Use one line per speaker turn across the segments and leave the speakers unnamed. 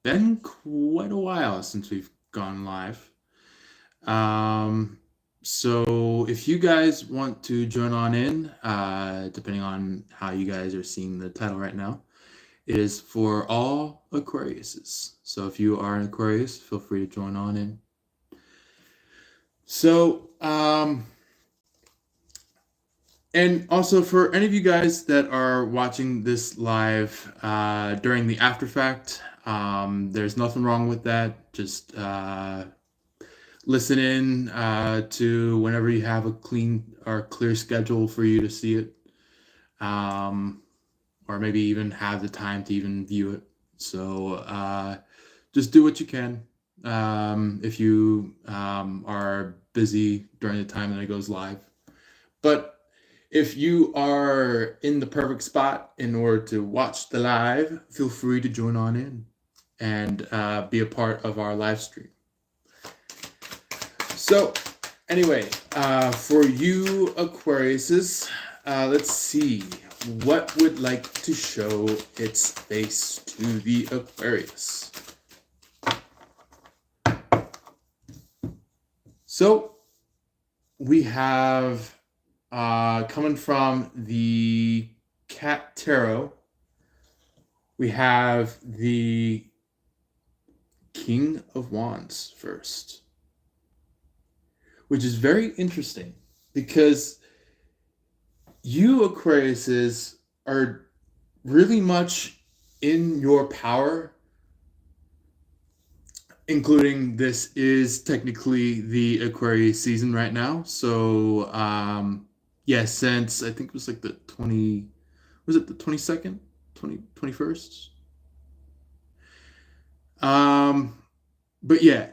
been quite a while since we've gone live. Um, so if you guys want to join on in, depending on how you guys are seeing the title right now, it is for all Aquariuses. So if you are an Aquarius, feel free to join on in. So, and also for any of you guys that are watching this live during the after fact, there's nothing wrong with that. Just listen in to whenever you have a clean or clear schedule for you to see it, um, or maybe even have the time to even view it. So just do what you can. If you are busy during the time that it goes live. But if you are in the perfect spot in order to watch the live, feel free to join on in and be a part of our live stream. So, anyway, for you Aquariuses, let's see. What would like to show its face to the Aquarius? So, we have coming from the Cat Tarot, we have the King of Wands first, which is very interesting because you Aquariuses are really much in your power, including this is technically the Aquarius season right now. So yeah, since I think it was like the 20, was it the 22nd, 21st? But yeah,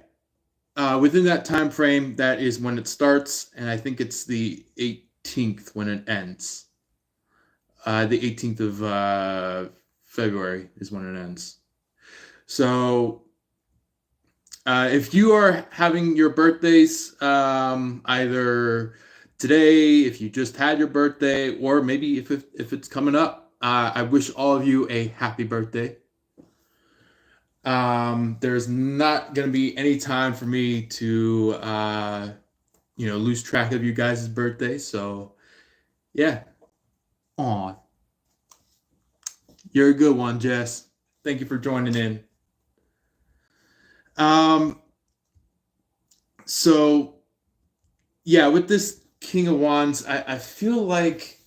within that time frame, that is when it starts, and I think it's the 18th when it ends. The 18th of February is when it ends. So if you are having your birthdays either today, if you just had your birthday, or maybe if it's coming up, I wish all of you a happy birthday. There's not going to be any time for me to lose track of you guys' birthday. So yeah. Aw, you're a good one, Jess. Thank you for joining in. So yeah, with this King of Wands, I feel like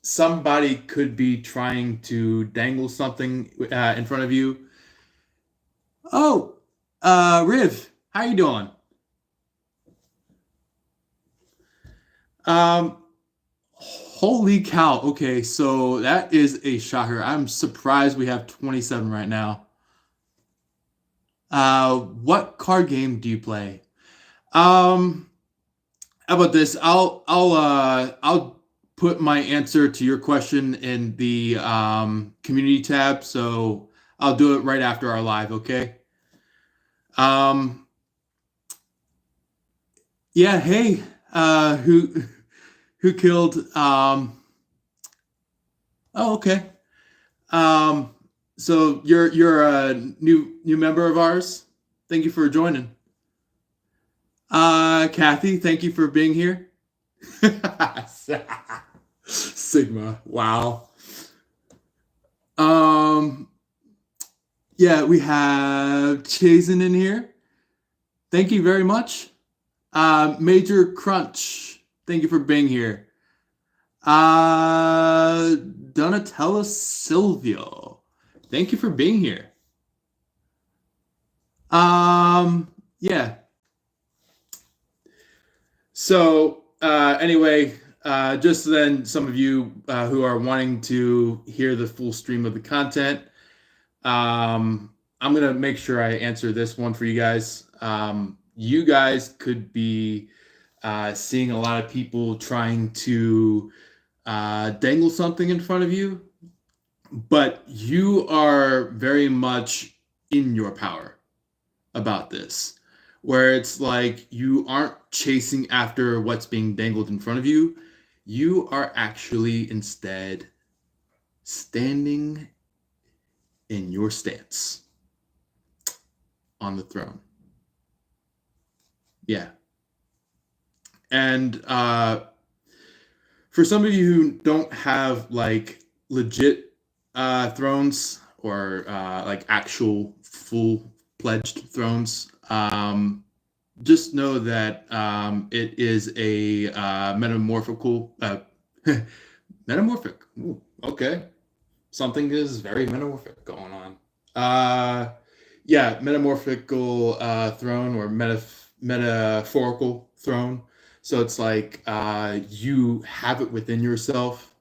somebody could be trying to dangle something in front of you. Oh, Riv, how you doing? Holy cow. Okay, so that is a shocker. I'm surprised we have 27 right now. What card game do you play? Um, how about this? I'll put my answer to your question in the community tab. So I'll do it right after our live. Okay. Um, yeah. Hey. Who killed? Oh, okay. Um, so you're a new member of ours. Thank you for joining. Kathy, thank you for being here. Sigma. Wow. Um, yeah, we have Chazen in here. Thank you very much. Major Crunch. Thank you for being here. Donatella Silvio. Thank you for being here. Yeah. So, anyway, just then, some of you who are wanting to hear the full stream of the content, I'm going to make sure I answer this one for you guys. You guys could be seeing a lot of people trying to dangle something in front of you, but you are very much in your power about this, where it's like you aren't chasing after what's being dangled in front of you. You are actually instead standing in your stance. on the throne. Yeah. And for some of you who don't have like legit thrones or like actual full-fledged thrones, just know that it is a metamorphical metamorphic. Ooh, okay, something is very metamorphic going on. Yeah, metamorphical throne or metaphorical throne. So it's like you have it within yourself.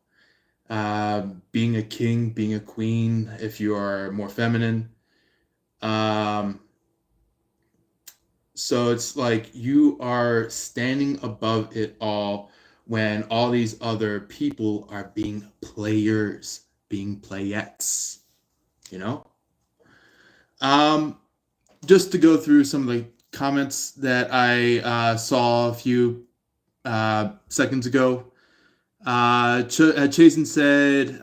Being a king, being a queen, if you are more feminine. Um, so it's like you are standing above it all when all these other people are being players, being playettes, you know? Um, just to go through some of the comments that I saw a few seconds ago. Chasen said,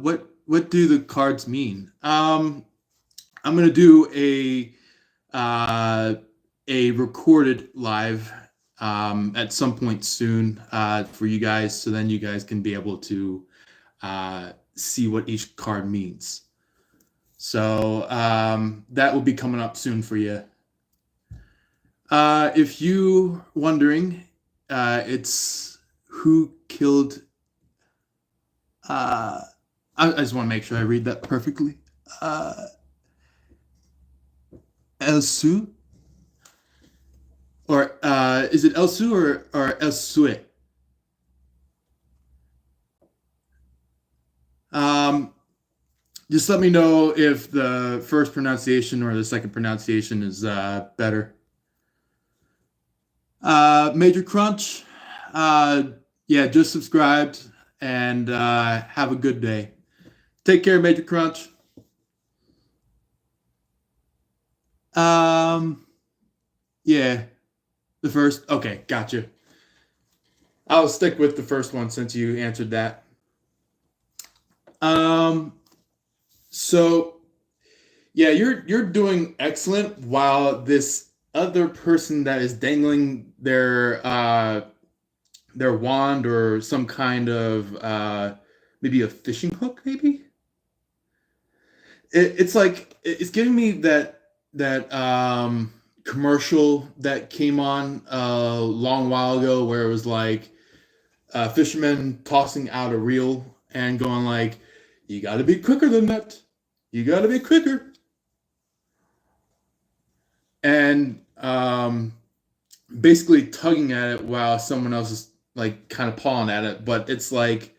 "What do the cards mean?" I'm gonna do a recorded live at some point soon for you guys, so then you guys can be able to see what each card means. So that will be coming up soon for you. If you wondering, it's who killed. I just want to make sure I read that perfectly. Elsu, or is it Elsu or Elsue? Just let me know if the first pronunciation or the second pronunciation is better. Major Crunch, yeah, just subscribed and have a good day. Take care, Major Crunch. Yeah, the first. Okay, gotcha. I'll stick with the first one since you answered that. So yeah, you're doing excellent while this other person that is dangling their wand or some kind of maybe a fishing hook, maybe. It's like it's giving me that commercial that came on a long while ago where it was like a fisherman tossing out a reel and going like, "You got to be quicker than that. You got to be quicker." And basically tugging at it while someone else is like kind of pawing at it, but it's like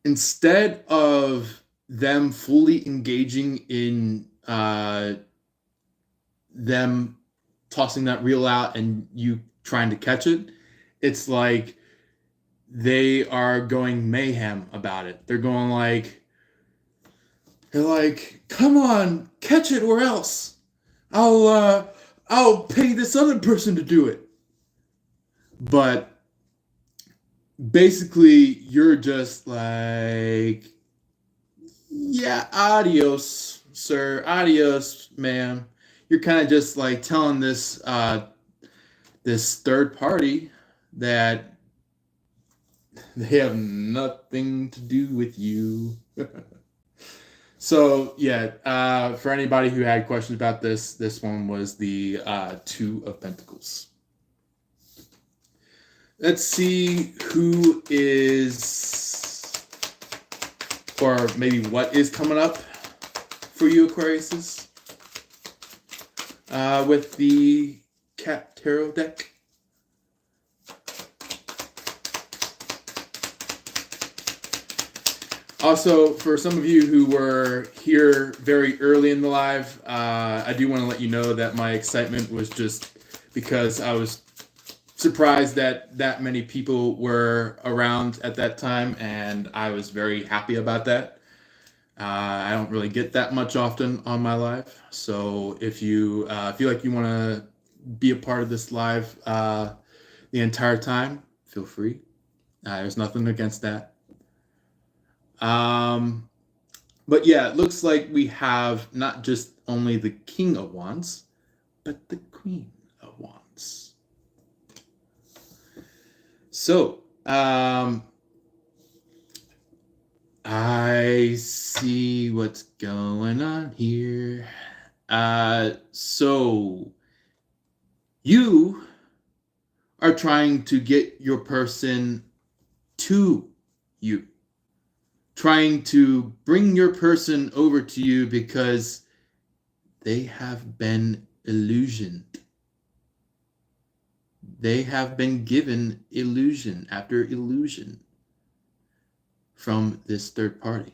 instead of them fully engaging in them tossing that reel out and you trying to catch it, it's like they are going mayhem about it. They're like, "Come on, catch it or else I'll pay this other person to do it." But basically you're just like, "Yeah, adios, sir. Adios, ma'am." You're kind of just like telling this third party that they have nothing to do with you. So yeah, for anybody who had questions about this one was the Two of Pentacles. Let's see who is, or maybe what is coming up for you, Aquariuses, with the Cat Tarot deck. Also, for some of you who were here very early in the live, I do want to let you know that my excitement was just because I was surprised that many people were around at that time, and I was very happy about that. I don't really get that much often on my live, so if you feel like you want to be a part of this live the entire time, feel free. There's nothing against that. But yeah, it looks like we have not just only the King of Wands, but the Queen of Wands. So, I see what's going on here. So you are trying to get your person to you, trying to bring your person over to you because they have been illusioned. They have been given illusion after illusion from this third party.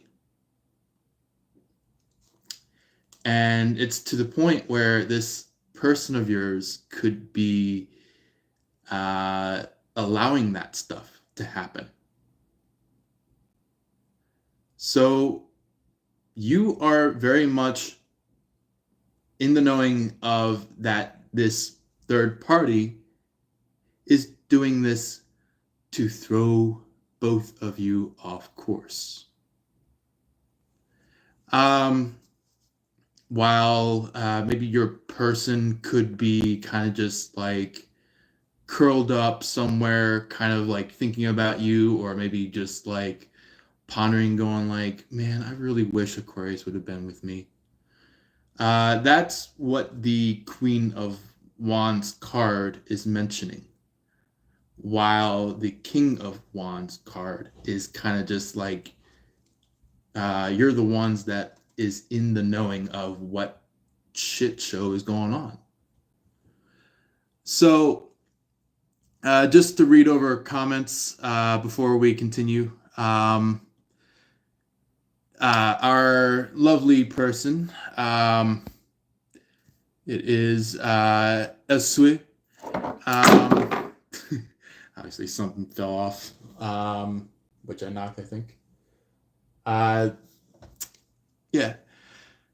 And it's to the point where this person of yours could be allowing that stuff to happen. So you are very much in the knowing of that this third party is doing this to throw both of you off course. While maybe your person could be kind of just like curled up somewhere, kind of like thinking about you, or maybe just like pondering, going like, man, I really wish Aquarius would have been with me. That's what the Queen of Wands card is mentioning, while the King of Wands card is kind of just like, you're the ones that is in the knowing of what shit show is going on. So just to read over comments before we continue, our lovely person, it is Esui. Obviously something fell off, which I knocked, I think. Yeah,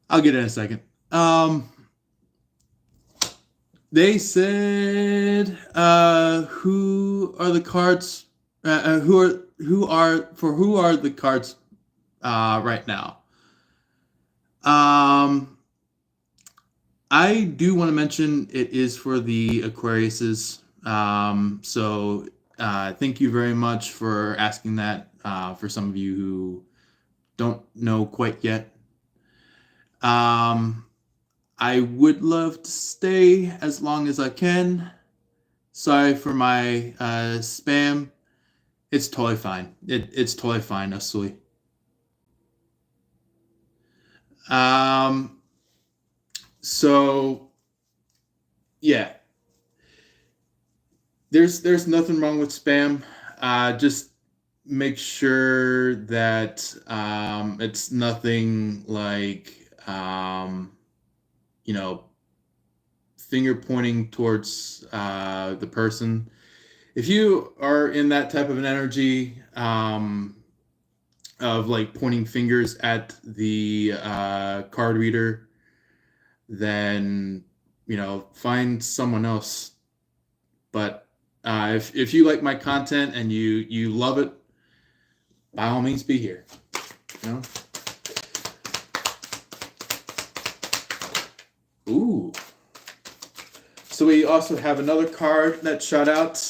I'll get it in a second. They said, who are the cards? Who are the cards right now? I do want to mention it is for the Aquariuses. So thank you very much for asking that. For some of you who don't know quite yet. I would love to stay as long as I can. Sorry for my spam. It's totally fine. It's totally fine, Asui. So yeah. There's nothing wrong with spam. Just make sure that it's nothing like finger pointing towards the person. If you are in that type of an energy of like pointing fingers at the card reader, then find someone else. But if you like my content and you love it, by all means be here. Ooh. So we also have another card that shot out,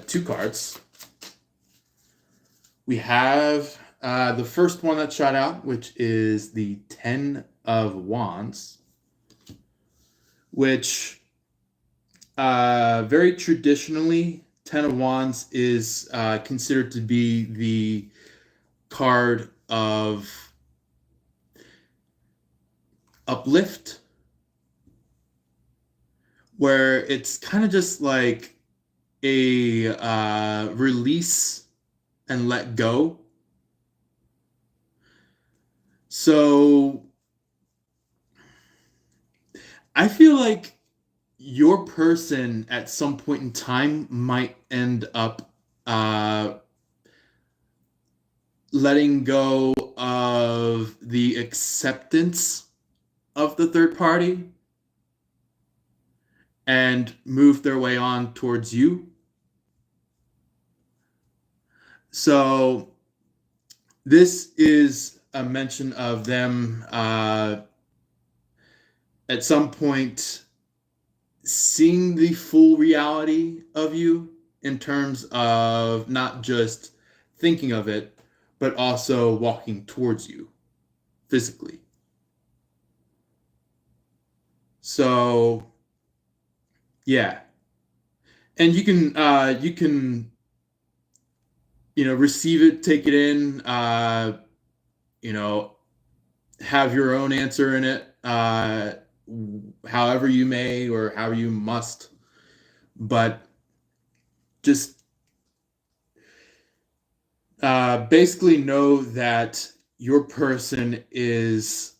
two cards. We have the first one that shot out, which is the 10 of Wands, which very traditionally, 10 of Wands is considered to be the card of uplift, where it's kind of just like a release and let go. So I feel like your person at some point in time might end up letting go of the acceptance of the third party and move their way on towards you. So this is a mention of them at some point seeing the full reality of you in terms of not just thinking of it, but also walking towards you physically. So yeah, and you can receive it, take it in, you know, have your own answer in it, however you may or how you must, but just basically know that your person is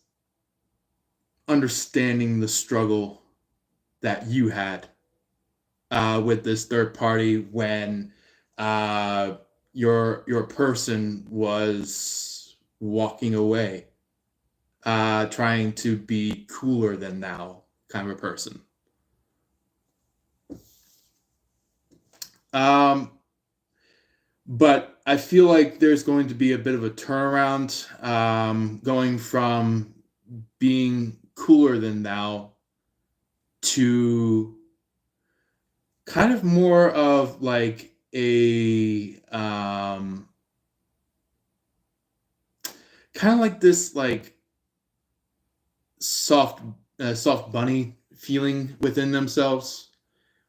understanding the struggle that you had with this third party when uh, your person was walking away, trying to be cooler than thou kind of a person. Um, but I feel like there's going to be a bit of a turnaround, going from being cooler than thou to kind of more of like a kind of like this like soft soft bunny feeling within themselves,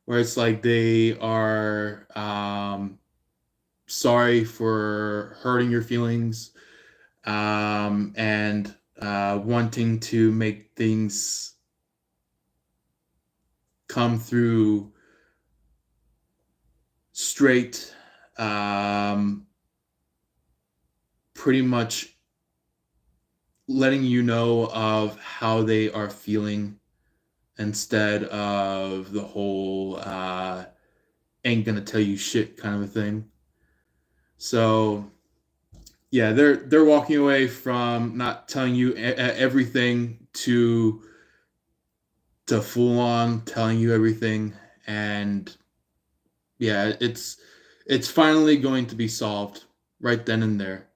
where it's like they are sorry for hurting your feelings, and wanting to make things come through straight, pretty much letting you know of how they are feeling instead of the whole ain't gonna tell you shit kind of a thing. So yeah, they're walking away from not telling you everything to full on telling you everything, and yeah, it's finally going to be solved right then and there.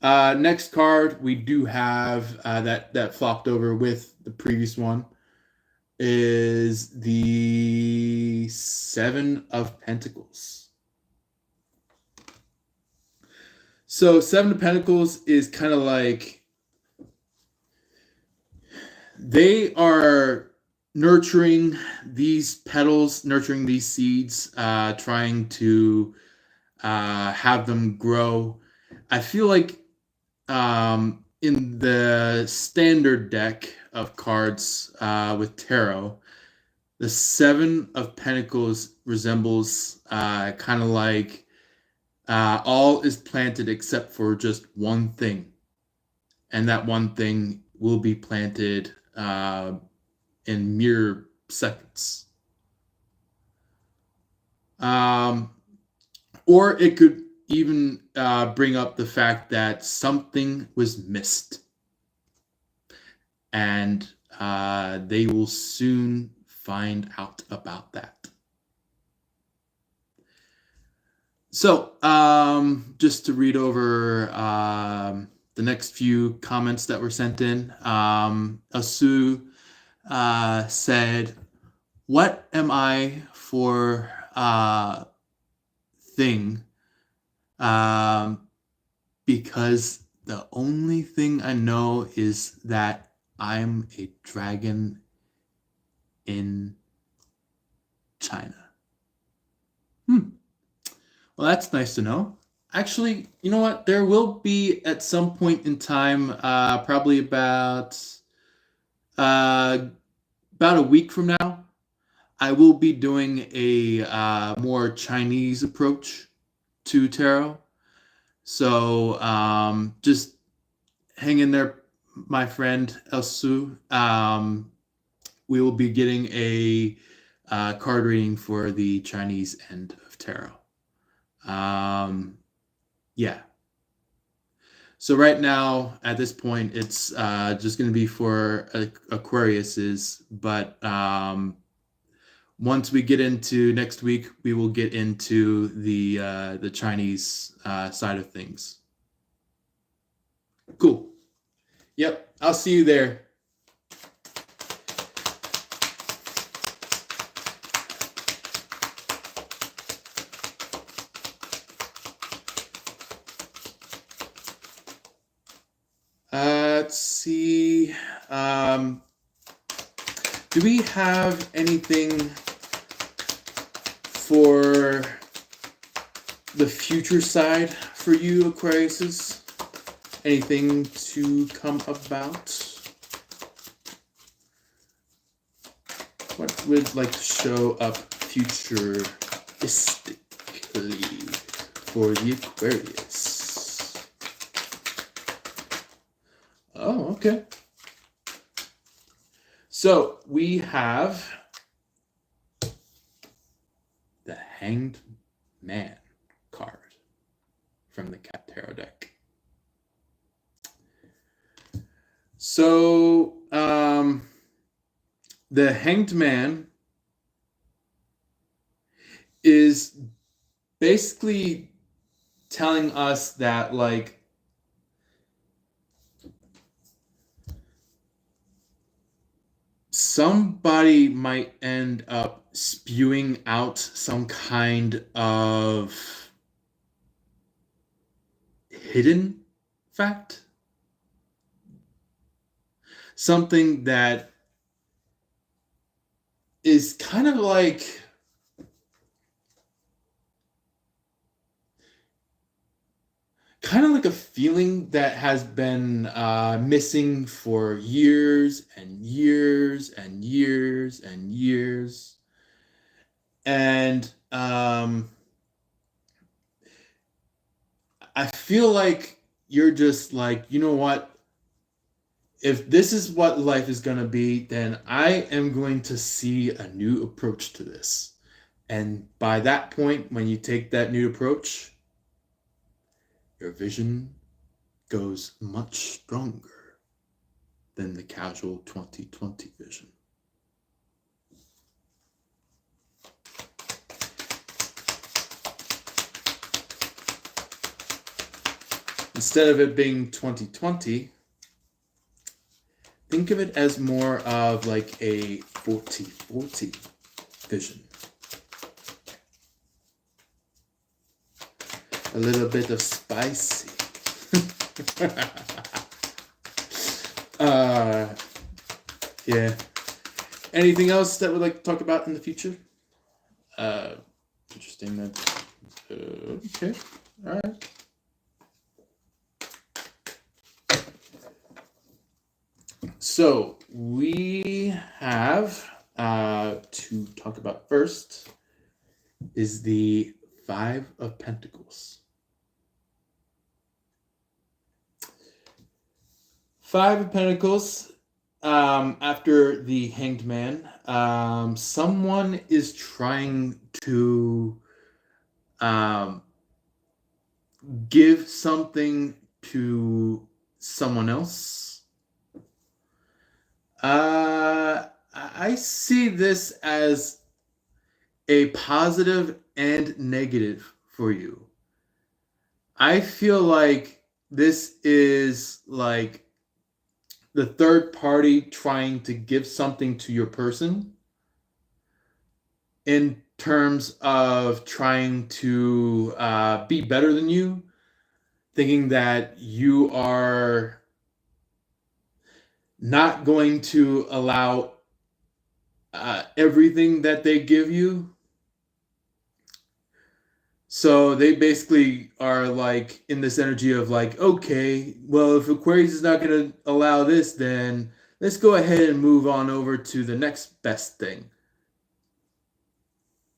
Next card we do have that flopped over with the previous one is the Seven of Pentacles. So Seven of Pentacles is kind of like they are nurturing these petals, nurturing these seeds, trying to have them grow. I feel like in the standard deck of cards with tarot, the Seven of Pentacles resembles kind of like all is planted except for just one thing, and that one thing will be planted in mere seconds. Um, or it could even bring up the fact that something was missed, and they will soon find out about that. So, just to read over the next few comments that were sent in, Asu said, "What am I for thing? Um, because the only thing I know is that I'm a dragon in China." Well, that's nice to know. Actually, you know what? There will be at some point in time, probably uh, about a week from now, I will be doing a more Chinese approach to tarot. So just hang in there, my friend Elsu. We will be getting a card reading for the Chinese end of tarot. Yeah. So right now, at this point, it's just going to be for Aquariuses. But once we get into next week, we will get into the Chinese side of things. Cool. Yep, I'll see you there. Let's see. Do we have anything for the future side for you, Aquariuses? Anything to come about? What would like to show up futuristically for the Aquarius? Oh, okay. So we have the Hanged Man card from the Cat Tarot deck. So the Hanged Man is basically telling us that, like, somebody might end up spewing out some kind of hidden fact. Something that is kind of like a feeling that has been missing for years and years and years and years. And I feel like you're just like, you know what? If this is what life is going to be, then I am going to see a new approach to this. And by that point, when you take that new approach, your vision goes much stronger than the casual 2020 vision. Instead of it being 2020, think of it as more of like a 40-40 vision. A little bit of spicy. Yeah. Anything else that we'd like to talk about in the future? Interesting. That. Okay. All right. So we have to talk about first is the Five of Pentacles. Five of Pentacles, after the Hanged Man, someone is trying to give something to someone else. I see this as a positive and negative for you. I feel like this is like the third party trying to give something to your person in terms of trying to be better than you, thinking that you are not going to allow everything that they give you. So they basically are like in this energy of like, okay, well, if Aquarius is not going to allow this, then let's go ahead and move on over to the next best thing.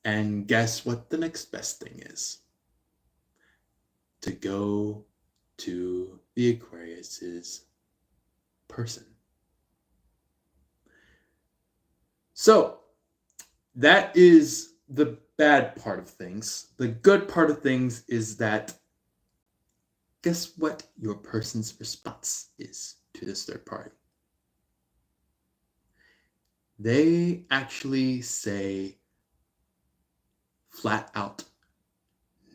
And guess what the next best thing is? To go to the Aquarius's person. So that is the bad part of things. The good part of things is that guess what your person's response is to this third party? They actually say flat out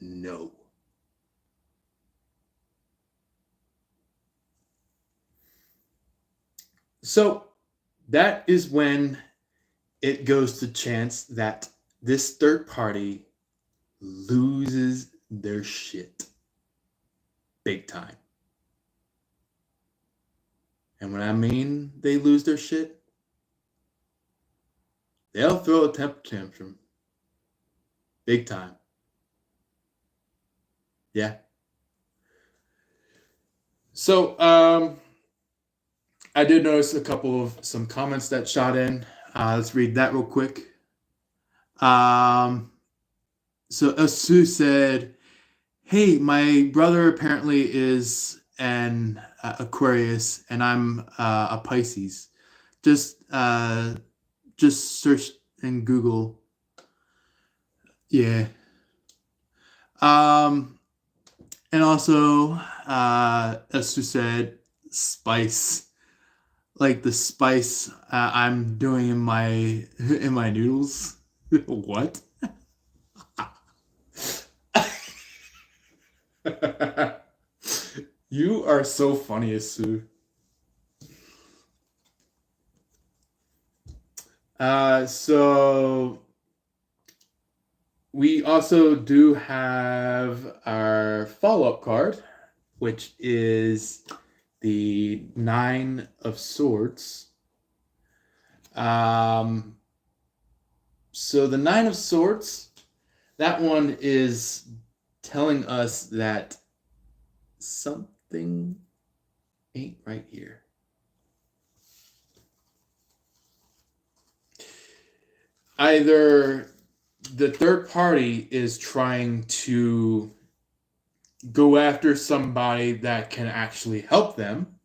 no. So that is when it goes to chance that this third party loses their shit big time. And when I mean they lose their shit, they'll throw a temper tantrum big time. Yeah. So I did notice a couple of some comments that shot in. Let's read that real quick. So Asu said, "Hey, my brother apparently is an Aquarius, and I'm a Pisces. Just just search in Google. Yeah. Um, and also, Asu said, spice, like the spice I'm doing in my in my noodles. What?" You are so funny, Asu. So we also do have our follow-up card, which is the Nine of Swords. So the Nine of Swords, that one is telling us that something ain't right here. Either the third party is trying to go after somebody that can actually help them,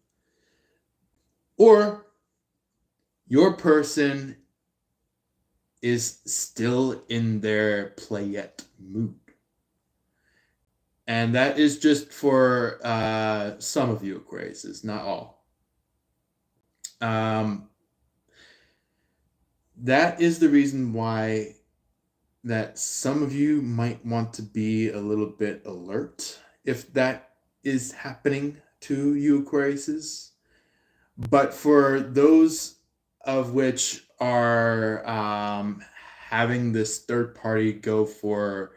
or your person is still in their playette mood. And that is just for some of you Aquariuses, not all. That is the reason why that some of you might want to be a little bit alert if that is happening to you Aquariuses. But for those of which are having this third party go for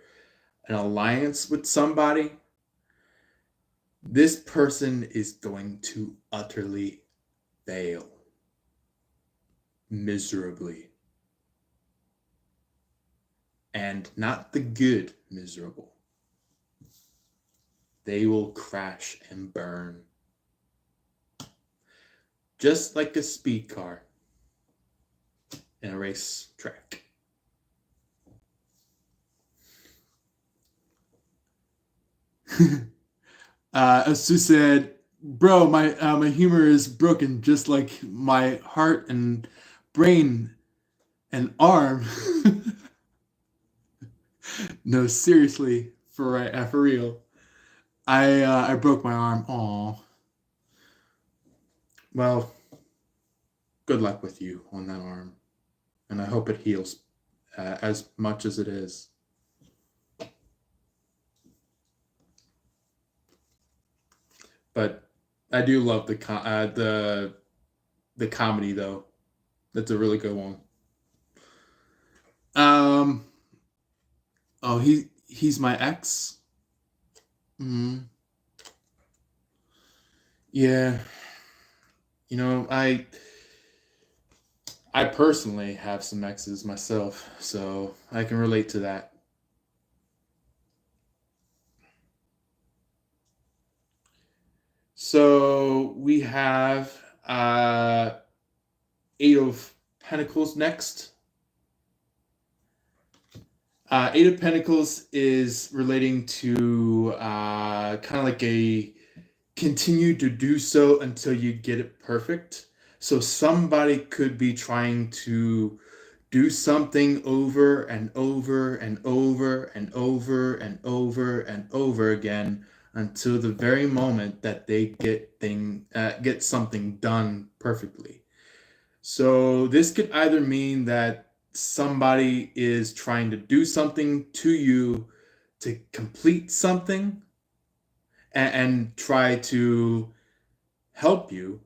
an alliance with somebody, this person is going to utterly fail miserably. And not the good miserable. They will crash and burn. Just like a speed car in a race track. Asu said, "Bro, my humor is broken, just like my heart and brain and arm." No, seriously, for real. I broke my arm. Aw. Well, good luck with you on that arm, and I hope it heals as much as it is. But I do love the comedy though. That's a really good one. Oh, he's my ex. Mm, yeah. You know, I personally have some exes myself, so I can relate to that. So we have Eight of Pentacles next. Eight of Pentacles is relating to kind of like a continue to do so until you get it perfect. So somebody could be trying to do something over and over and over and over and over and over again until the very moment that they get something done perfectly. So this could either mean that somebody is trying to do something to you to complete something and try to help you,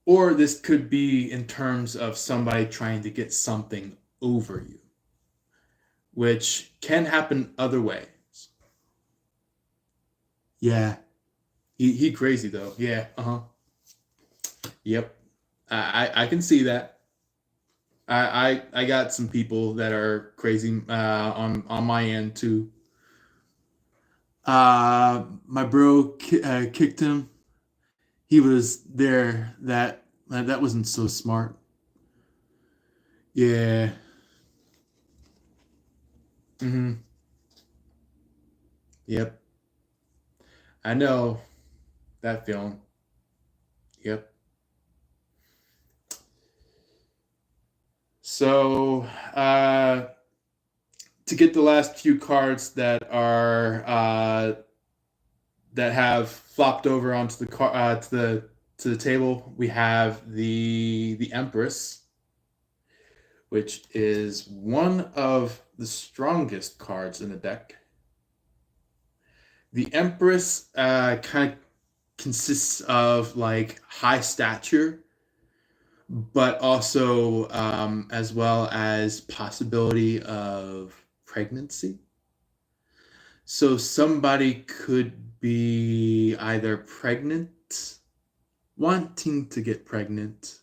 or this could be in terms of somebody trying to get something over you, which can happen other ways. Yeah, he crazy though. Yeah, yep. I can see that. I got some people that are crazy on my end too. My bro kicked him. He was there. That wasn't so smart. Yeah. Mm-hmm. Yep. I know that feeling. Yep. So, to get the last few cards that have flopped over onto the to the table, we have the Empress, which is one of the strongest cards in the deck. The Empress kind of consists of like high stature, but also as well as possibility of pregnancy. So somebody could be either pregnant, wanting to get pregnant,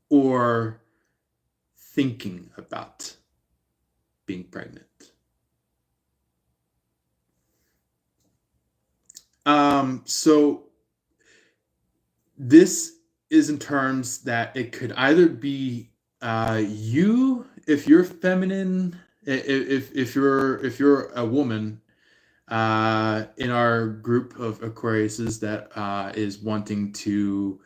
or thinking about being pregnant. So this is in terms that it could either be you if you're feminine, if you're a woman in our group of Aquariuses that is wanting to.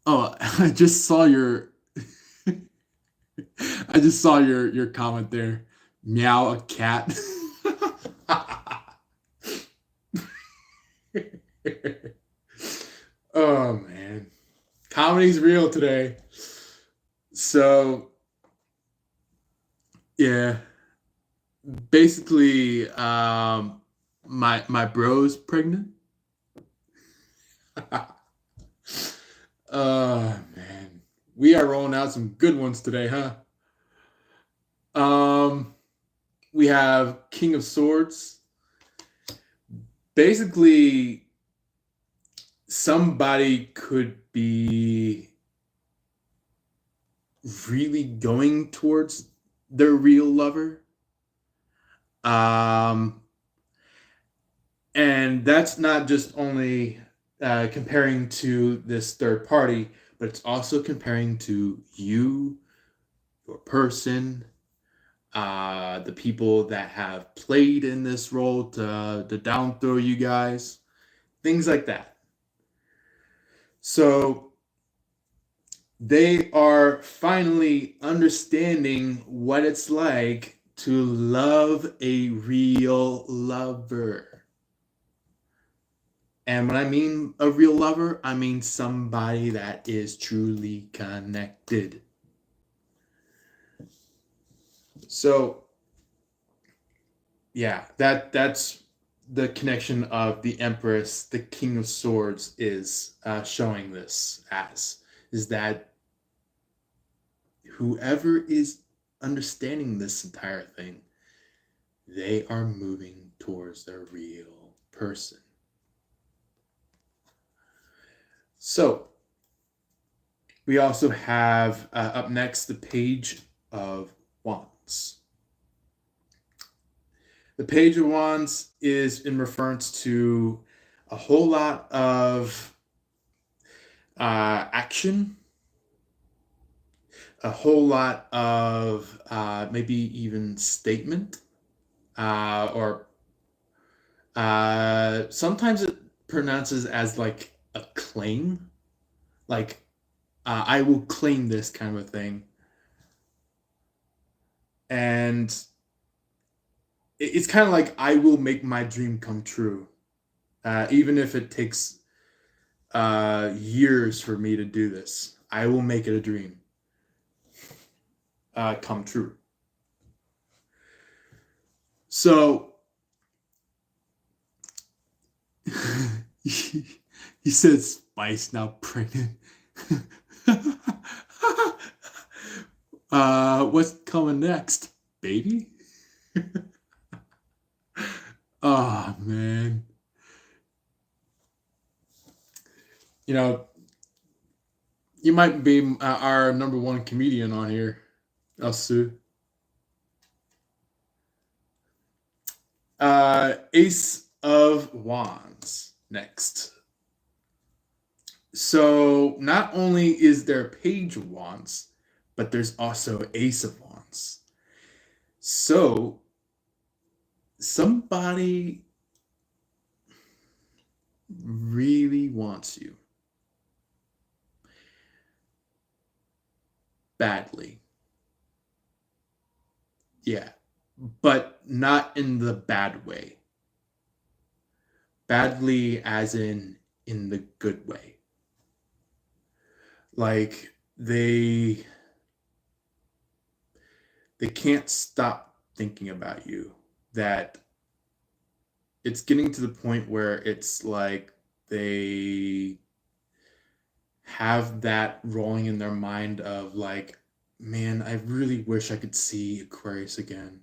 Oh, I just saw your. I just saw your comment there. Meow, a cat. Oh man, comedy's real today. So yeah, basically, my bro's pregnant. Oh man, we are rolling out some good ones today, huh? Um, we have King of Swords. Basically, somebody could be really going towards their real lover. Um, and that's not just only comparing to this third party, but it's also comparing to you, your person, the people that have played in this role to down throw you guys, things like that. So they are finally understanding what it's like to love a real lover. And when I mean a real lover, I mean somebody that is truly connected. So, yeah, that's the connection of the Empress, the King of Swords is showing this as is that whoever is understanding this entire thing, they are moving towards their real person. So we also have up next the Page of Wands. The Page of Wands is in reference to a whole lot of action, a whole lot of maybe even statement, or sometimes it pronounces as like a claim, like I will claim this kind of a thing. And it's kind of like I will make my dream come true, even if it takes years for me to do this. I will make it a dream come true. So He said Spice now pregnant. What's coming next, baby? Oh man. You know, you might be our number one comedian on here, Sue. Ace of Wands next. So not only is there Page of Wands, but there's also Ace of Wands. So somebody really wants you badly. Yeah, but not in the bad way. Badly as in the good way. Like they can't stop thinking about you. That it's getting to the point where it's like they have that rolling in their mind of like, man, I really wish I could see Aquarius again.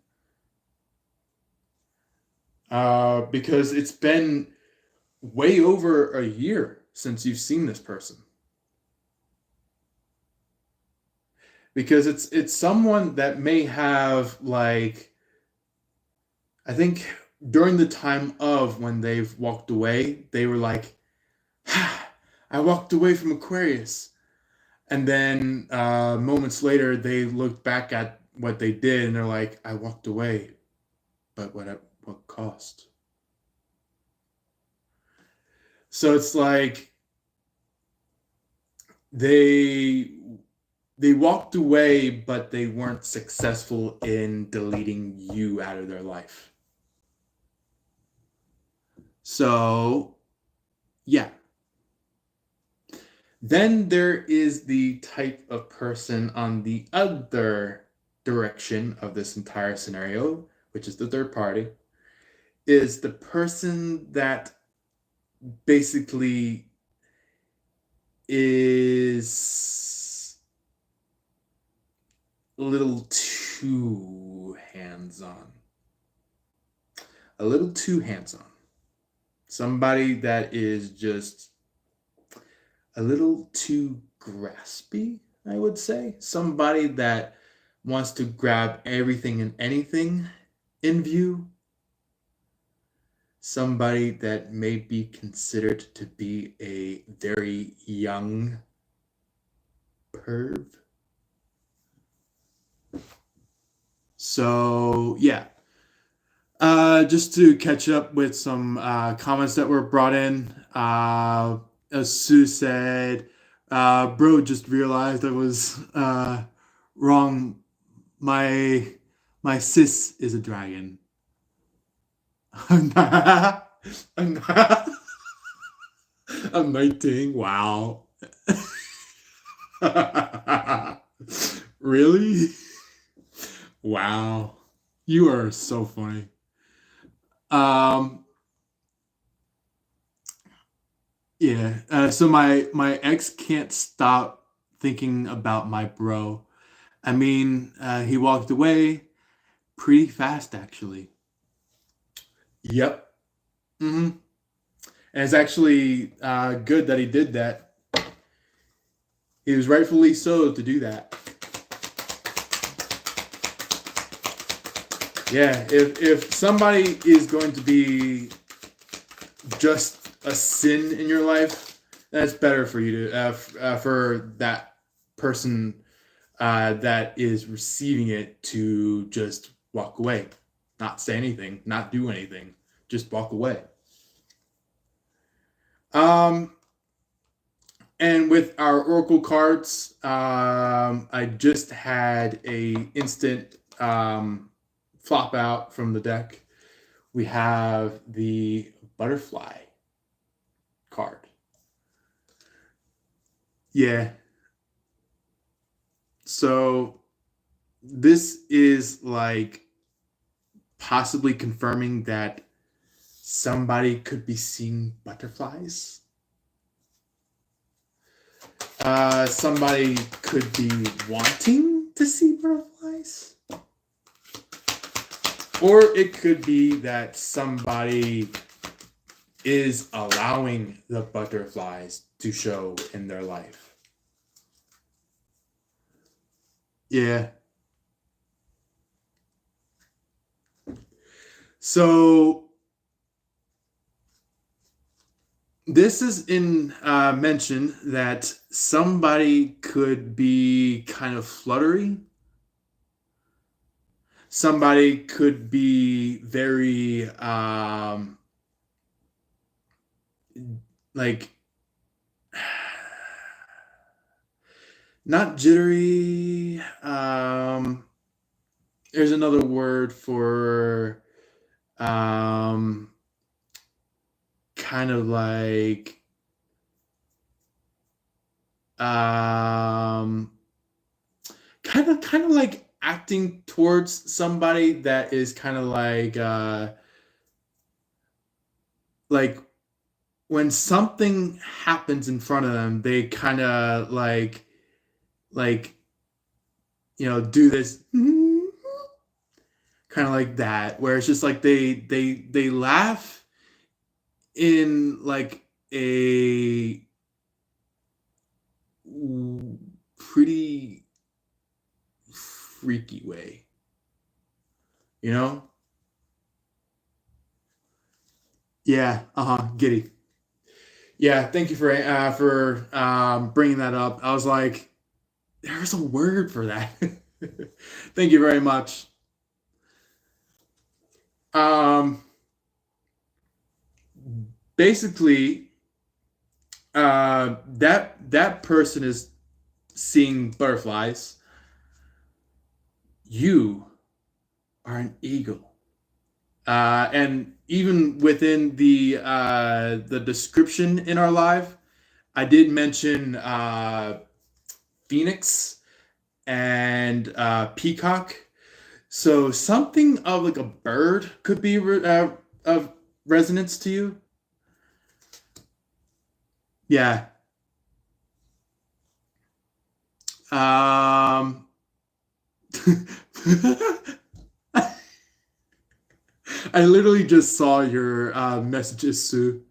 Because it's been way over a year since you've seen this person. Because it's someone that may have like, I think during the time of when they've walked away, they were like, ah, I walked away from Aquarius. And then moments later, they look back at what they did and they're like, I walked away, but what cost? So it's like they they walked away, but they weren't successful in deleting you out of their life. So yeah. Then there is the type of person on the other direction of this entire scenario, which is the third party, is the person that basically is a little too hands-on. A little too hands-on. Somebody that is just a little too graspy, I would say. Somebody that wants to grab everything and anything in view. Somebody that may be considered to be a very young perv. So, yeah. Just to catch up with some comments that were brought in. As Sue said, bro, just realized I was wrong. My sis is a dragon. I'm not. I'm not. I'm 19. Wow. Really? Wow. You are so funny. Um, yeah. So my ex can't stop thinking about my bro. I mean, he walked away pretty fast, actually. Yep. Hmm. And it's actually good that he did that. He was rightfully so to do that. Yeah. If somebody is going to be just a sin in your life, that's better for you to for that person that is receiving it to just walk away, not say anything, not do anything, just walk away. Um, and with our oracle cards, I just had a instant flop out from the deck. We have the butterfly card. Yeah. So this is like possibly confirming that Somebody could be seeing butterflies. Somebody could be wanting to see butterflies. Or it could be that somebody is allowing the butterflies to show in their life. Yeah. So this is in mention that somebody could be kind of fluttery. Somebody could be very like not jittery. There's another word for kind of like kind of like acting towards somebody that is kind of like when something happens in front of them, they kind of like do this kind of like that, where it's just like they laugh in like a pretty freaky way, you know? Yeah, giddy. Yeah, thank you for bringing that up. I was like, there's a word for that. Thank you very much. Basically, that person is seeing butterflies. You are an eagle. And even within the description in our live, I did mention phoenix and peacock. So something of like a bird could be of resonance to you. Yeah. I literally just saw your messages, Sue.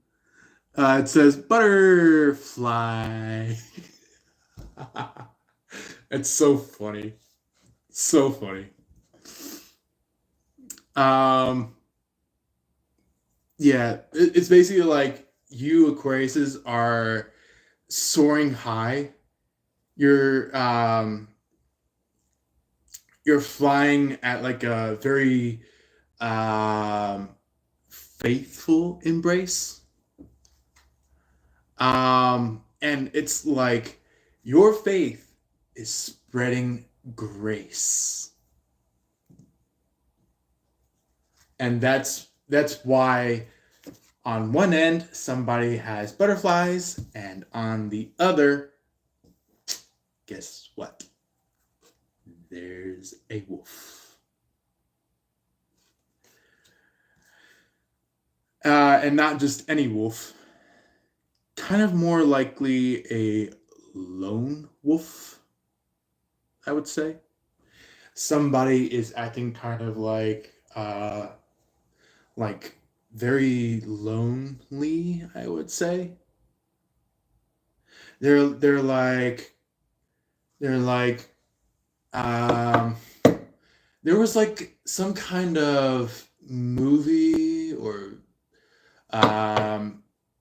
It says butterfly. It's so funny. So funny. Yeah, it's basically like you Aquariuses are soaring high. You're flying at like a very faithful embrace. And it's like your faith is spreading grace. And that's why on one end somebody has butterflies, and on the other, guess what? There's a wolf. And not just any wolf, kind of more likely a lone wolf, I would say. Somebody is acting kind of like very lonely, I would say. They're like there was like some kind of movie or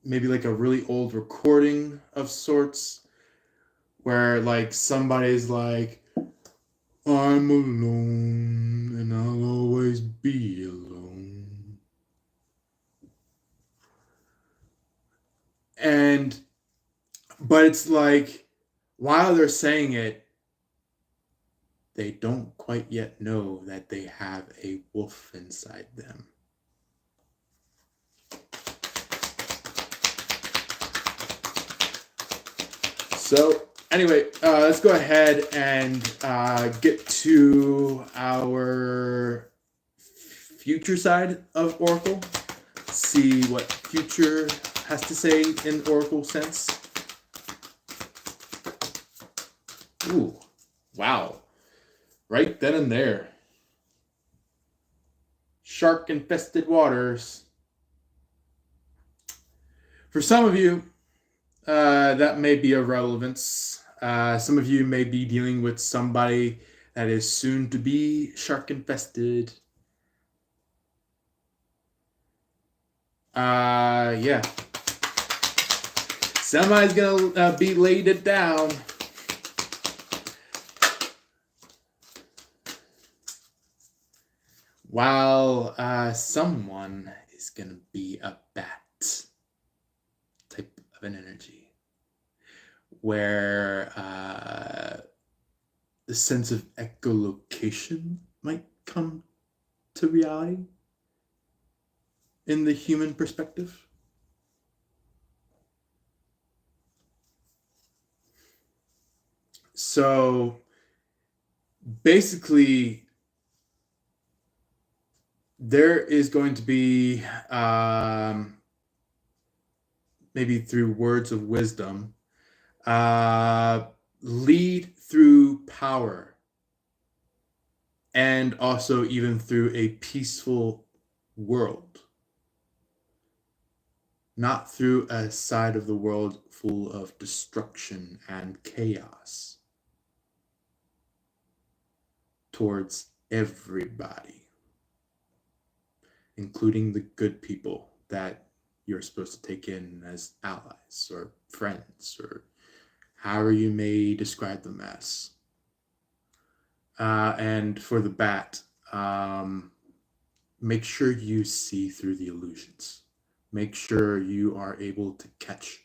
maybe like a really old recording of sorts where like somebody's like, I'm alone and I'll always be alone. But it's like while they're saying it, they don't quite yet know that they have a wolf inside them. So anyway, let's go ahead and get to our future side of Oracle. see what future has to say in oracle sense. Ooh, wow. Right then and there. Shark-infested waters. For some of you, that may be of relevance. Some of you may be dealing with somebody that is soon to be shark-infested. Yeah. Somebody's gonna be laid it down. While someone is gonna be a bat type of an energy, where the sense of echolocation might come to reality in the human perspective. So basically, there is going to be maybe through words of wisdom, lead through power, and also even through a peaceful world, not through a side of the world full of destruction and chaos towards everybody, including the good people that you're supposed to take in as allies or friends or however you may describe them as. And for the bat, make sure you see through the illusions. Make sure you are able to catch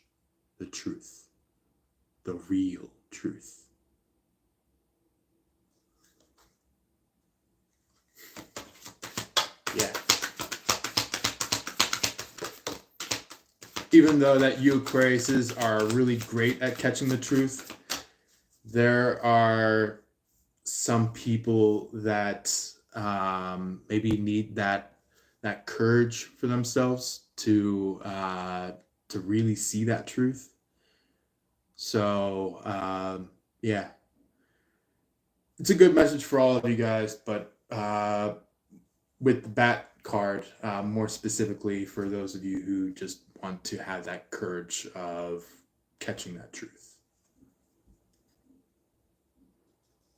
the truth, the real truth. Yeah. Even though that you Aquariuses are really great at catching the truth, there are some people that maybe need that courage for themselves to really see that truth. So yeah, it's a good message for all of you guys, but with the bat card, more specifically for those of you who just want to have that courage of catching that truth,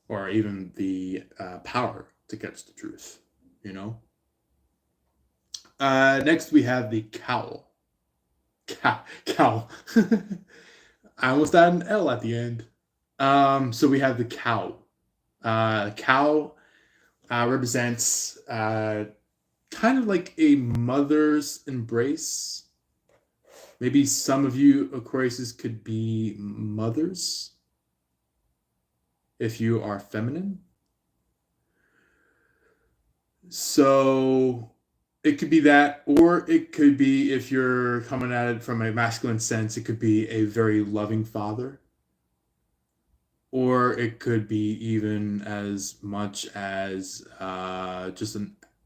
or even the power to catch the truth, you know. Next we have the cowl. Cow. I almost added an L at the end. So we have the cow. Cow represents kind of like a mother's embrace. Maybe some of you Aquariuses could be mothers if you are feminine. So it could be that, or it could be, if you're coming at it from a masculine sense, it could be a very loving father. Or it could be even as much as just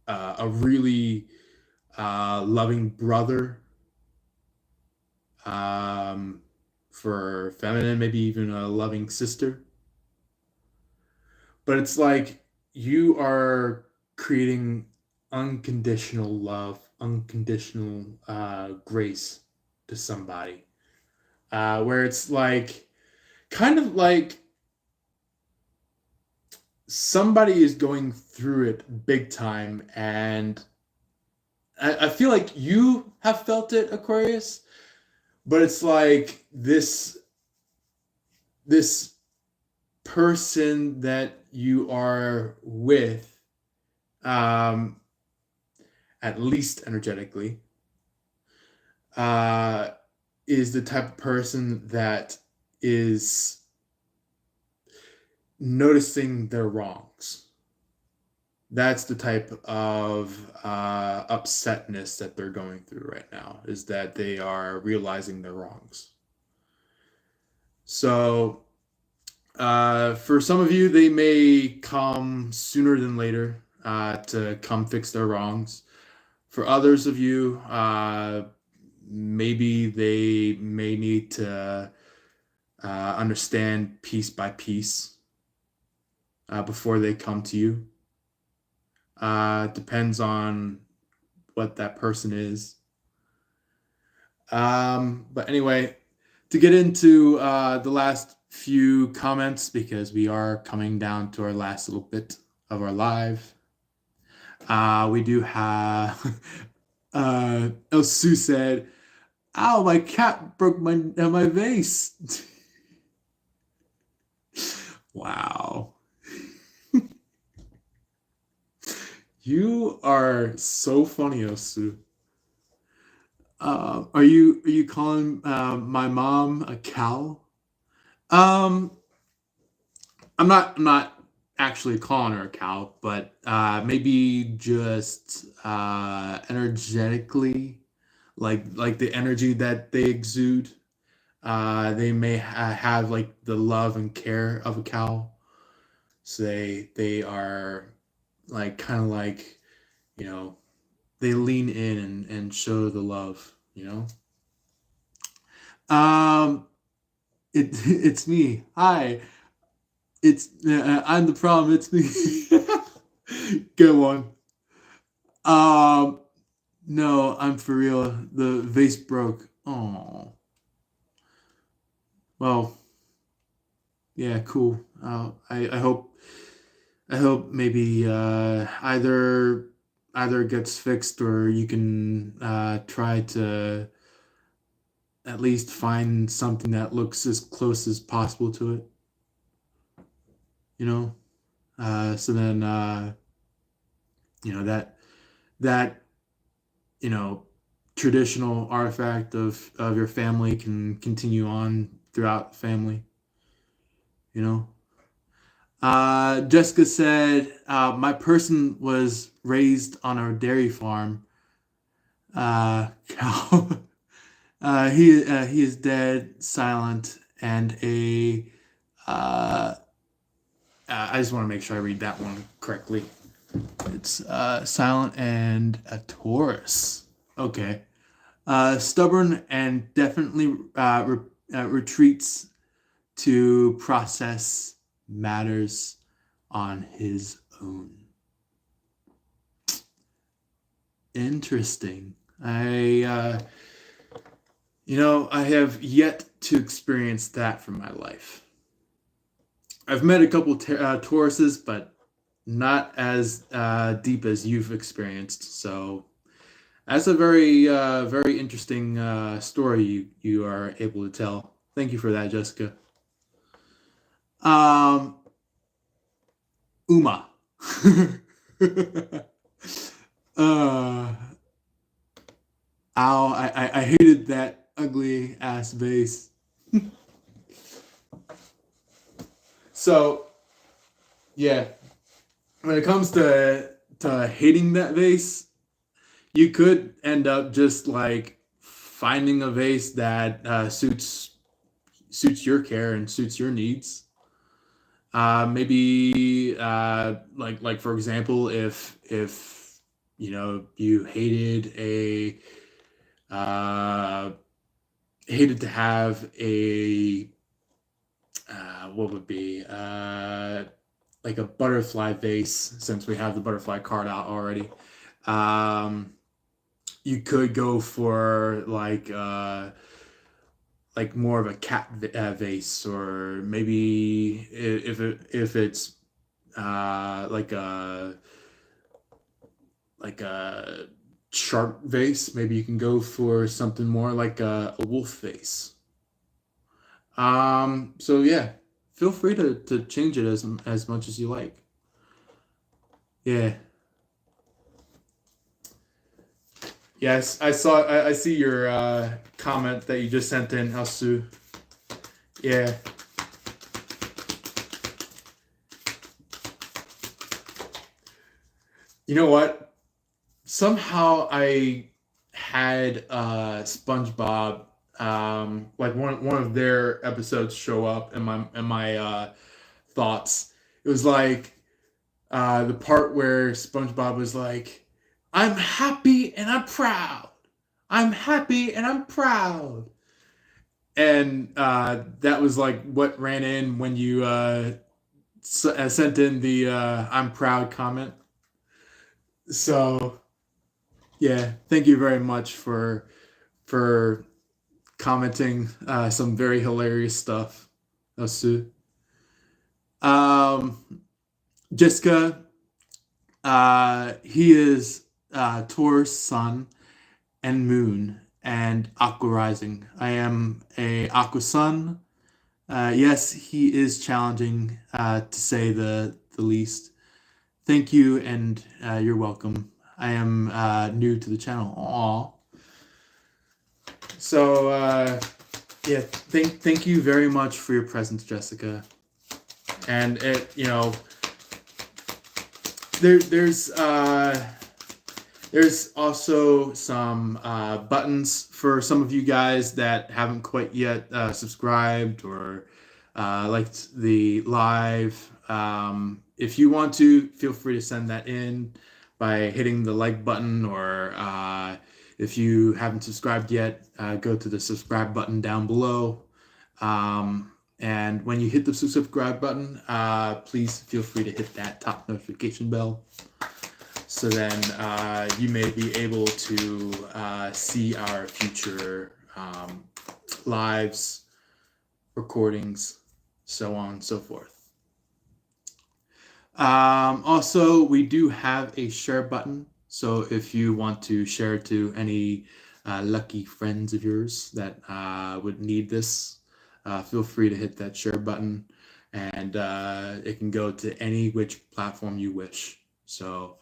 a really loving brother. For feminine, maybe even a loving sister. But it's like you are creating unconditional love, unconditional grace to somebody, where it's like kind of like somebody is going through it big time, and I feel like you have felt it, Aquarius, but it's like this person that you are with, at least energetically, is the type of person that is noticing their wrongs. That's the type of upsetness that they're going through right now, is that they are realizing their wrongs. So for some of you, they may come sooner than later to come fix their wrongs. For others of you, maybe they may need to understand piece by piece before they come to you. Depends on what that person is. But anyway, to get into the last few comments, because we are coming down to our last little bit of our live, we do have Elsu said, "Ow, my cat broke my vase." Wow. You are so funny, Elsu. Are you calling my mom a cow? Um, I'm not actually calling her a cow, but maybe just energetically, like the energy that they exude. They may have like the love and care of a cow, so they are like kind of like, you know, they lean in and show the love. Um, it's me. Hi. It's I'm the problem. It's me. Good one. Um, no, I'm for real. The vase broke. Oh, well, yeah, cool. I hope maybe either it gets fixed, or you can try to at least find something that looks as close as possible to it. You know, so then that you know traditional artifact of your family can continue on throughout the family. You know. Jessica said, "My person was raised on a dairy farm. Cow. He is dead, silent, and a. Uh, I just want to make sure I read that one correctly. It's silent and a Taurus. Okay. Stubborn and definitely retreats to process matters on his own. Interesting. I have yet to experience that from my life. I've met a couple Tauruses, but not as deep as you've experienced. So that's a very interesting story you are able to tell. Thank you for that, Jessica. Um, Uma. uh, Ow! I hated that ugly ass vase. So yeah, when it comes to hating that vase, you could end up just like finding a vase that suits your care and suits your needs. Maybe like for example, if you uh, hated to have a what would be like a butterfly vase, since we have the butterfly card out already. Um, you could go for like more of a cat vase, or maybe if it's like a shark vase, maybe you can go for something more like a wolf vase. So yeah, feel free to change it as much as you like. Yeah. Yes, I see your comment that you just sent in, Elsu. Yeah. You know what? Somehow I had SpongeBob, like one of their episodes show up in my thoughts. It was like the part where SpongeBob was like, I'm happy and I'm proud. I'm happy and I'm proud. And that was like what ran in when you sent in the I'm proud comment. So yeah, thank you very much for commenting some very hilarious stuff. Osu. Um, Jessica, he is Taurus sun and moon and aqua rising. I am a aqua sun. Yes, he is challenging to say the least. Thank you, and you're welcome. I am new to the channel. Aw. So yeah, thank you very much for your presence, Jessica. And it, there's also some buttons for some of you guys that haven't quite yet subscribed or liked the live. If you want to, feel free to send that in by hitting the like button, or if you haven't subscribed yet, go to the subscribe button down below. And when you hit the subscribe button, please feel free to hit that top notification bell. So then you may be able to see our future lives, recordings, so on and so forth. Also, we do have a share button. So if you want to share to any lucky friends of yours that would need this, feel free to hit that share button, and it can go to any which platform you wish. So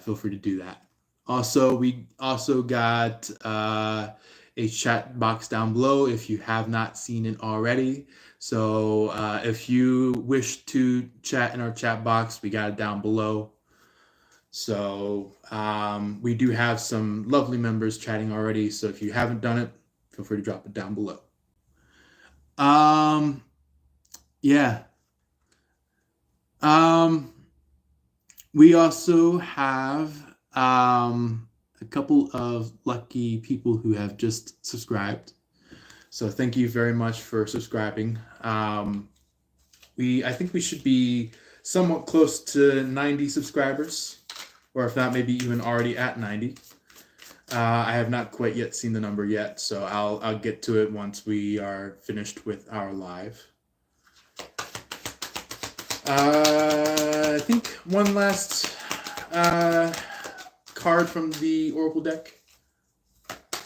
feel free to do that. Also, we also got a chat box down below if you have not seen it already. So if you wish to chat in our chat box, we got it down below. So we do have some lovely members chatting already. So if you haven't done it, feel free to drop it down below. Yeah. We also have a couple of lucky people who have just subscribed. So thank you very much for subscribing. I think we should be somewhat close to 90 subscribers, or if not, maybe even already at 90. I have not quite yet seen the number yet, so I'll get to it once we are finished with our live. I think one last card from the Oracle deck.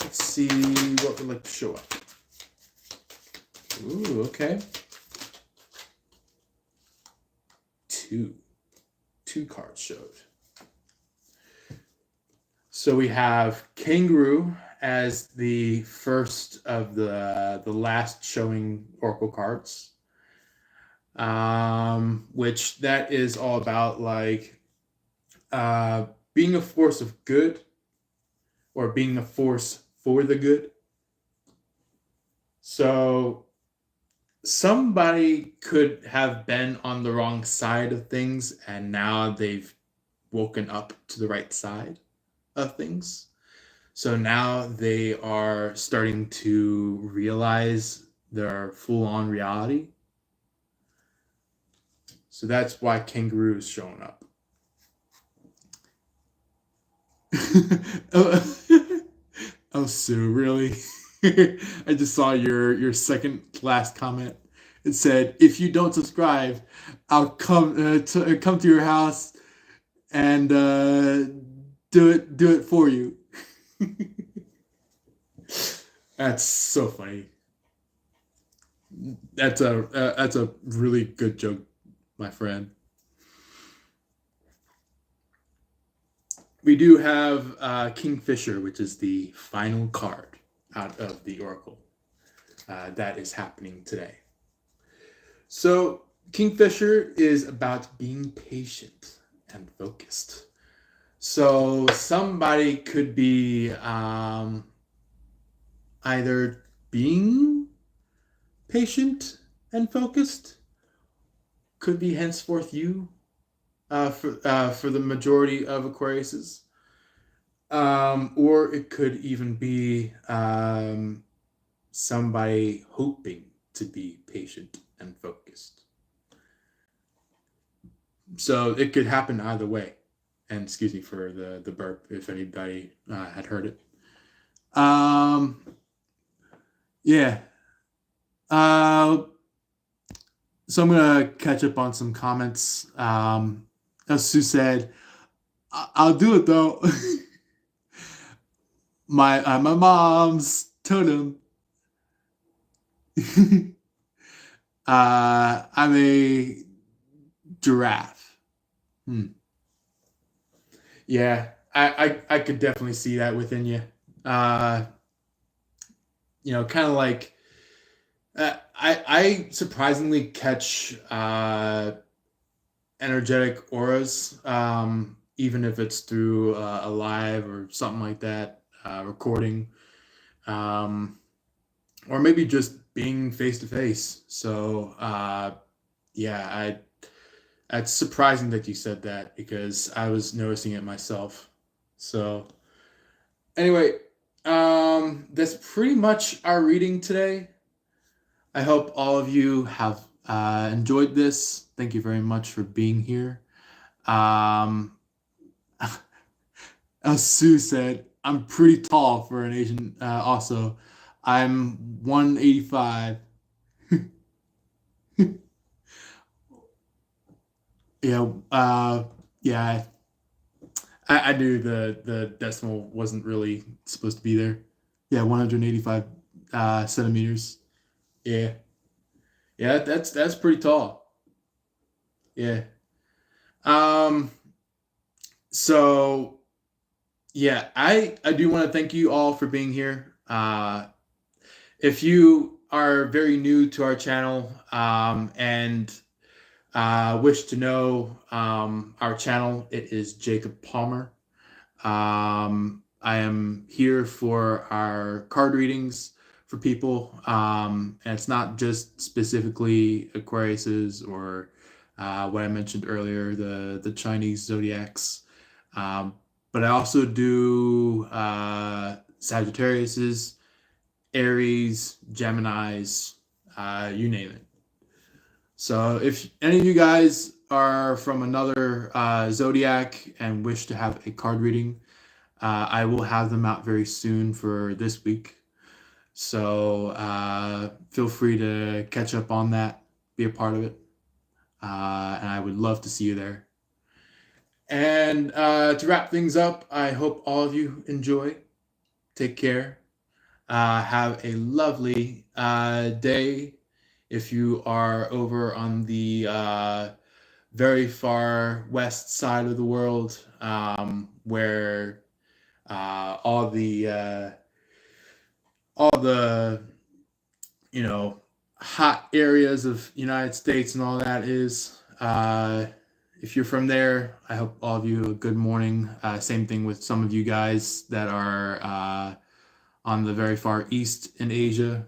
Let's see what would like to show up. Ooh, okay. Two cards showed. So we have Kangaroo as the first of the last showing Oracle cards. Which that is all about like being a force of good, or being a force for the good. So somebody could have been on the wrong side of things, and now they've woken up to the right side of things. So now they are starting to realize their full-on reality. So that's why Kangaroo is showing up. Oh, Sue, really? I just saw your second last comment. It said, "If you don't subscribe, I'll come to your house and do it for you." That's so funny. That's a really good joke, my friend. We do have Kingfisher, which is the final card out of the Oracle. That is happening today. So Kingfisher is about being patient and focused. So somebody could be either being patient and focused, could be henceforth you, for the majority of Aquariuses. Or it could even be somebody hoping to be patient and focused. So it could happen either way. And excuse me for the burp if anybody had heard it. Um, yeah. Uh, so I'm gonna catch up on some comments. As Sue said, I'll do it though. My mom's totem. I'm a giraffe. Hmm. Yeah, I could definitely see that within you. Uh, kind of like I surprisingly catch energetic auras, even if it's through a live or something like that recording, um, or maybe just being face to face. So yeah, that's surprising that you said that because I was noticing it myself. So anyway, that's pretty much our reading today. I hope all of you have enjoyed this. Thank you very much for being here. Um, as Sue said, I'm pretty tall for an Asian. Also, I'm 185. Yeah, yeah. I knew the decimal wasn't really supposed to be there. Yeah, 185 centimeters. Yeah, yeah. That's pretty tall. Yeah. Um. So yeah, I do want to thank you all for being here. If you are very new to our channel and wish to know our channel, it is Jacob Palmer. I am here for our card readings for people, and it's not just specifically Aquarius's or what I mentioned earlier, the Chinese zodiacs, um, but I also do Sagittarius's, Aries, Gemini's, you name it. So if any of you guys are from another zodiac and wish to have a card reading, I will have them out very soon for this week. So feel free to catch up on that, be a part of it. And I would love to see you there. And to wrap things up, I hope all of you enjoy. Take care. Have a lovely day. If you are over on the very far west side of the world, where all the hot areas of United States and all that is. If you're from there, I hope all of you a good morning. Same thing with some of you guys that are on the very far east in Asia.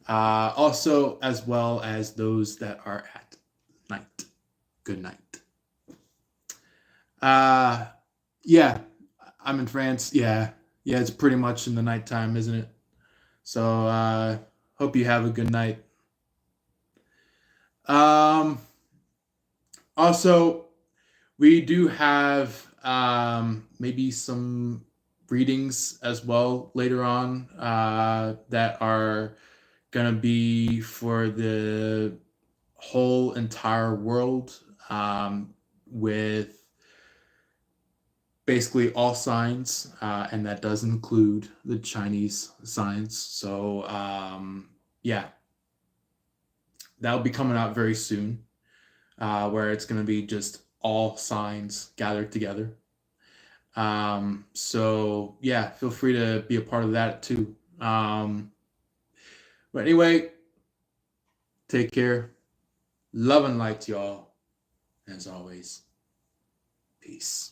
Also, as well as those that are at night. Good night. Uh, yeah, I'm in France. Yeah, yeah, it's pretty much in the nighttime, isn't it? So, hope you have a good night. Um, Also, we do have maybe some readings as well later on that are gonna be for the whole entire world with basically all signs, and that does include the Chinese signs. So yeah, that'll be coming out very soon, where it's going to be just all signs gathered together. So yeah, feel free to be a part of that too. But anyway, take care. Love and light to y'all. As always, peace.